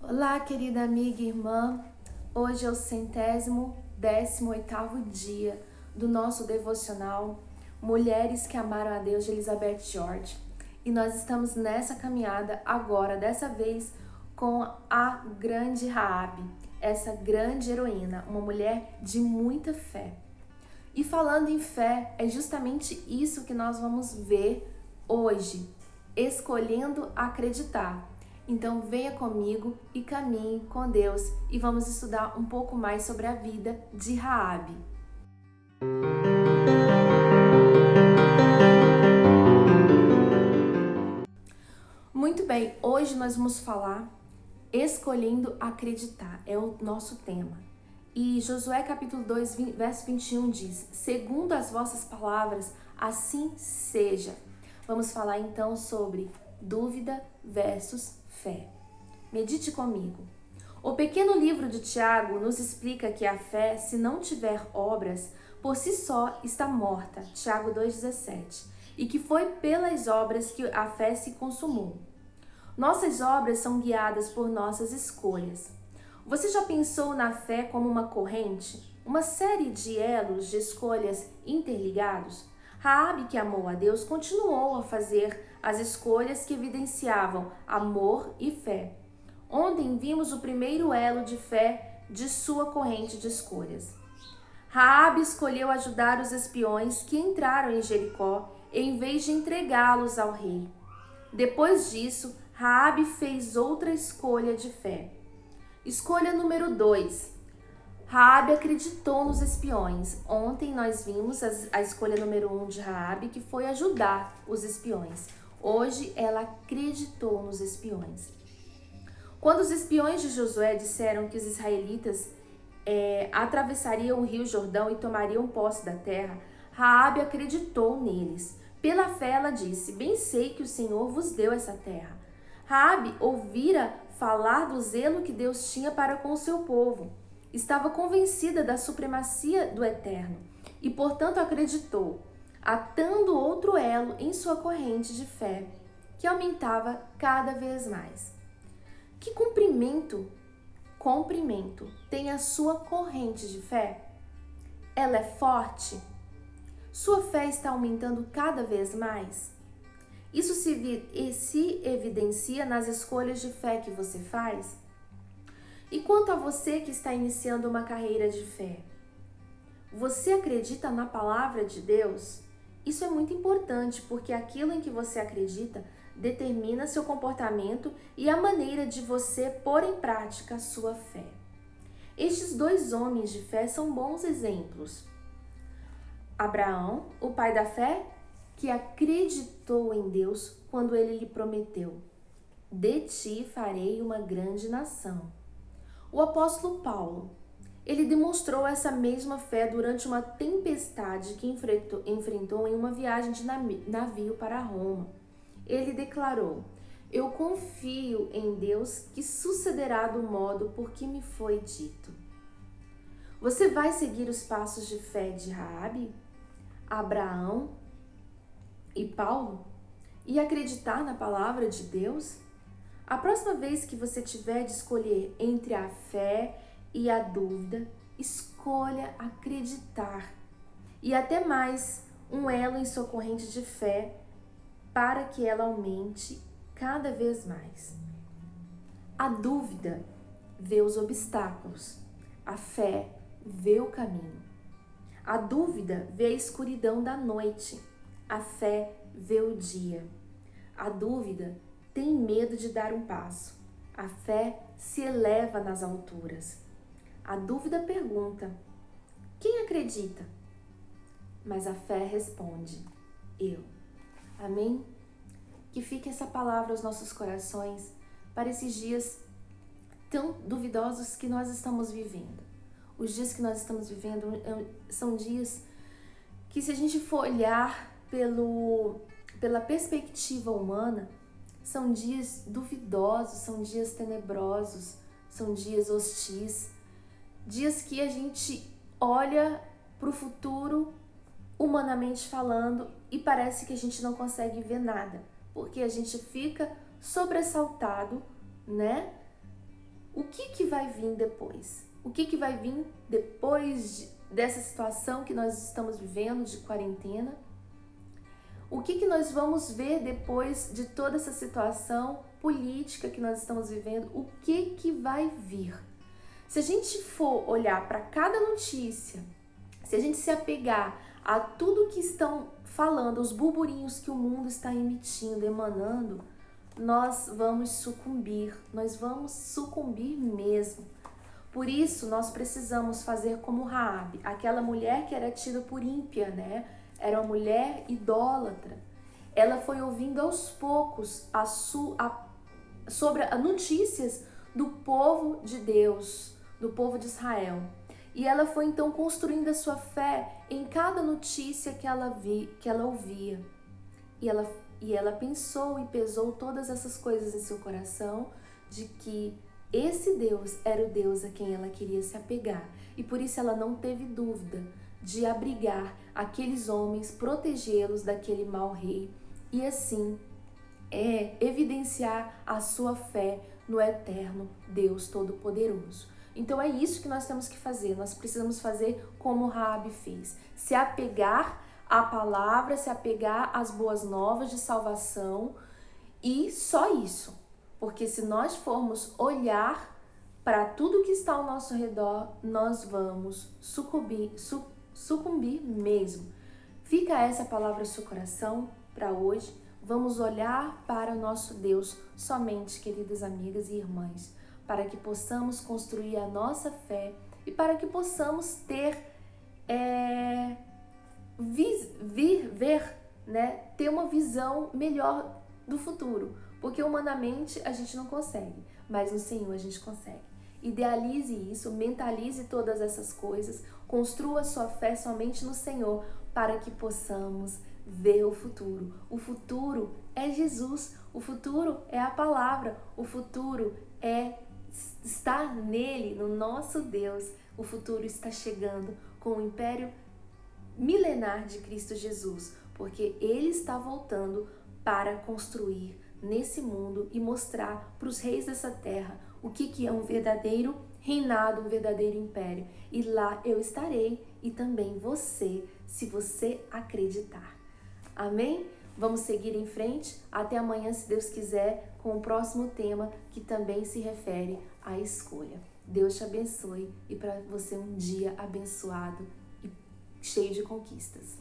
Olá, querida amiga e irmã. Hoje é o 118º dia do nosso devocional Mulheres que Amaram a Deus, de Elizabeth George. E nós estamos nessa caminhada agora, dessa vez, com a grande Raabe, essa grande heroína, uma mulher de muita fé. E falando em fé, é justamente isso que nós vamos ver hoje, escolhendo acreditar. Então venha comigo e caminhe com Deus e vamos estudar um pouco mais sobre a vida de Raabe. Muito bem, hoje nós vamos falar escolhendo acreditar, é o nosso tema. E Josué capítulo 2, verso 21 diz: segundo as vossas palavras, assim seja. Vamos falar então sobre dúvida versus fé. Medite comigo. O pequeno livro de Tiago nos explica que a fé, se não tiver obras, por si só está morta, Tiago 2,17, e que foi pelas obras que a fé se consumou. Nossas obras são guiadas por nossas escolhas. Você já pensou na fé como uma corrente? Uma série de elos de escolhas interligados? Raabe, que amou a Deus, continuou a fazer as escolhas que evidenciavam amor e fé. Ontem vimos o primeiro elo de fé de sua corrente de escolhas. Raabe escolheu ajudar os espiões que entraram em Jericó em vez de entregá-los ao rei. Depois disso, Raabe fez outra escolha de fé. Escolha número 2. Raabe acreditou nos espiões. Ontem nós vimos a escolha número 1 de Raabe, que foi ajudar os espiões. Hoje ela acreditou nos espiões. Quando os espiões de Josué disseram que os israelitas atravessariam o rio Jordão e tomariam posse da terra, Raabe acreditou neles. Pela fé ela disse: bem sei que o Senhor vos deu essa terra. Raabe ouvira falar do zelo que Deus tinha para com o seu povo. Estava convencida da supremacia do Eterno e, portanto, acreditou, atando outro elo em sua corrente de fé, que aumentava cada vez mais. Que comprimento tem a sua corrente de fé? Ela é forte? Sua fé está aumentando cada vez mais? Isso se evidencia nas escolhas de fé que você faz? E quanto a você que está iniciando uma carreira de fé, você acredita na palavra de Deus? Isso é muito importante, porque aquilo em que você acredita determina seu comportamento e a maneira de você pôr em prática a sua fé. Estes dois homens de fé são bons exemplos. Abraão, o pai da fé, que acreditou em Deus quando ele lhe prometeu: de ti farei uma grande nação. O apóstolo Paulo, ele demonstrou essa mesma fé durante uma tempestade que enfrentou em uma viagem de navio para Roma. Ele declarou: eu confio em Deus que sucederá do modo por que me foi dito. Você vai seguir os passos de fé de Raabe, Abraão e Paulo e acreditar na palavra de Deus? A próxima vez que você tiver de escolher entre a fé e a dúvida, escolha acreditar. E até mais, um elo em sua corrente de fé para que ela aumente cada vez mais. A dúvida vê os obstáculos, a fé vê o caminho. A dúvida vê a escuridão da noite, a fé vê o dia. A dúvida tem medo de dar um passo, a fé se eleva nas alturas. A dúvida pergunta: quem acredita? Mas a fé responde: eu. Amém? Que fique essa palavra aos nossos corações para esses dias tão duvidosos que nós estamos vivendo. Os dias que nós estamos vivendo são dias que, se a gente for olhar pela perspectiva humana, são dias duvidosos, são dias tenebrosos, são dias hostis, dias que a gente olha para o futuro, humanamente falando, e parece que a gente não consegue ver nada, porque a gente fica sobressaltado, né? o que vai vir depois? O que vai vir depois dessa situação que nós estamos vivendo de quarentena? O que nós vamos ver depois de toda essa situação política que nós estamos vivendo? O que vai vir? Se a gente for olhar para cada notícia, se a gente se apegar a tudo que estão falando, os burburinhos que o mundo está emitindo, emanando, nós vamos sucumbir mesmo. Por isso, nós precisamos fazer como Raabe, aquela mulher que era tida por ímpia, né? Era uma mulher idólatra. Ela foi ouvindo aos poucos sobre as notícias do povo de Deus, do povo de Israel. E ela foi então construindo a sua fé em cada notícia que ela ouvia. E ela pensou e pesou todas essas coisas em seu coração, de que esse Deus era o Deus a quem ela queria se apegar. E por isso ela não teve dúvida de abrigar aqueles homens, protegê-los daquele mau rei e assim evidenciar a sua fé no eterno Deus Todo-Poderoso. Então é isso que nós temos que fazer. Nós precisamos fazer como Raabe fez. Se apegar à palavra, se apegar às boas novas de salvação e só isso. Porque se nós formos olhar para tudo que está ao nosso redor, nós vamos sucumbir mesmo. Fica essa palavra no seu coração para hoje. Vamos olhar para o nosso Deus somente, queridas amigas e irmãs, para que possamos construir a nossa fé e para que possamos ter, ter uma visão melhor do futuro. Porque humanamente a gente não consegue, mas no Senhor a gente consegue. Idealize isso, mentalize todas essas coisas, construa sua fé somente no Senhor para que possamos ver o futuro. O futuro é Jesus, o futuro é a palavra, o futuro é estar nele, no nosso Deus. O futuro está chegando com o império milenar de Cristo Jesus, porque Ele está voltando para construir nesse mundo e mostrar para os reis dessa terra o que é um verdadeiro reinado, um verdadeiro império. E lá eu estarei e também você, se você acreditar. Amém? Vamos seguir em frente. Até amanhã, se Deus quiser, com o próximo tema que também se refere à escolha. Deus te abençoe e para você um dia abençoado e cheio de conquistas.